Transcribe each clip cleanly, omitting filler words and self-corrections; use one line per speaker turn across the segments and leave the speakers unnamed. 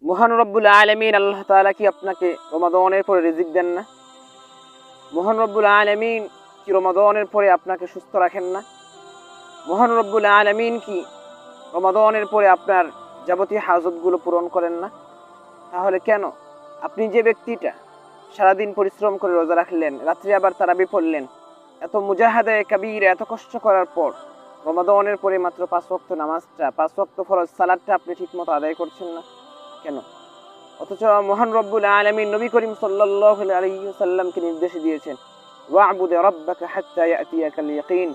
মহান রব্বুল আলামিন আল্লাহ তাআলা কি আপনাকে রমাদানের পরে রিজিক দেন না? মহান রব্বুল আলামিন কি রমাদানের পরে আপনাকে সুস্থ রাখেন না? মহান রব্বুল আলামিন কি রমাদানের পরে আপনার যাবতীয় হাজতগুলো পূরণ করেন না? তাহলে কেন আপনি যে ব্যক্তিটা সারাদিন পরিশ্রম করে রোজা রাখলেন, রাত্রে আবার তারাবি পড়লেন, এত মুজাহাদায়ে কাবীর, এত কষ্ট করার পর রমাদানের পরে মাত্র 5 ওয়াক্ত নামাজটা, 5 ওয়াক্ত ফরজ সালাতটা আপনি ঠিকমতো আদায় করছেন না কেন? অথচ মহান রব্বুল আলামিন নবী করিম সাল্লাল্লাহু আলাইহি ওয়াসাল্লামকে নির্দেশ দিয়েছেন, ওয়া'বুদ রাব্বাকা হাত্তা ইয়াতিয়াকাল ইয়াকিন।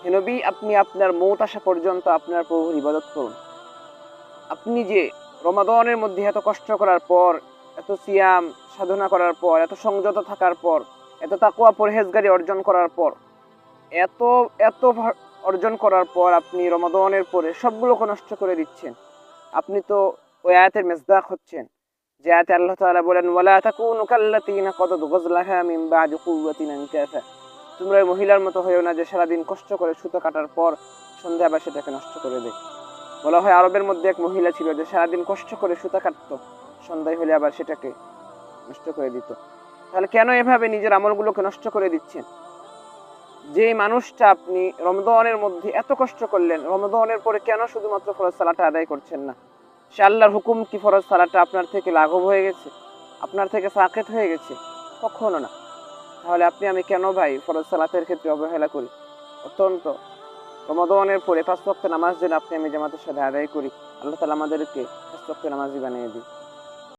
হে নবী, আপনি আপনার মওত আসা পর্যন্ত আপনার প্রভুর ইবাদত করুন। আপনি যে রমাদানের মধ্যে এত কষ্ট করার পর, এত সিয়াম সাধনা করার পর, এত সংযত থাকার পর, এত তাকওয়া পরহেজগারি অর্জন করার পর, এত এত অর্জন করার পর আপনি রমাদানের পরে সবগুলোকে নষ্ট করে দিচ্ছেন। আপনি তো ওই আয়াতের মেজদাক হচ্ছেন, যে আয়াতে আল্লাহ তাআলা বলেন, ওয়ালা তাকুনু কাল্লাতিনা কাদাদ গাজলাহা মিন বাদি কুওয়াতিন আনকাসা। তোমরা ওই মহিলার মতো হয়েও না যে সারাদিন কষ্ট করে সুতো কাটার পর সন্ধ্যা আবার সেটাকে নষ্ট করে দেয়। বলা হয় আরবের মধ্যে এক মহিলা ছিল যে সারাদিন কষ্ট করে সুতা কাটতো, সন্ধ্যায় হলে আবার সেটাকে নষ্ট করে দিত। তাহলে কেন এভাবে নিজের আমলগুলোকে নষ্ট করে দিচ্ছেন? যে মানুষটা আপনি রমজানের মধ্যে এত কষ্ট করলেন, রমজানের পরে কেন শুধুমাত্র ফরজ সালাতটা আদায় করছেন না? সে আল্লাহর হুকুম কি ফরজ সালাতটা আপনার থেকে লাঘব হয়ে গেছে, আপনার থেকে সাকেত হয়ে গেছে? কখনো না। তাহলে আপনি আমি কেন ভাই ফরজ সালাতের ক্ষেত্রে অবহেলা করি? অত্যন্ত রমাদানের পরে 5 ওয়াক্ত নামাজ যেন আপনি আমি জামাতের সাথে আদায় করি। আল্লাহ তাআলা আমাদেরকে 5 ওয়াক্ত নামাজি বানিয়ে দিন।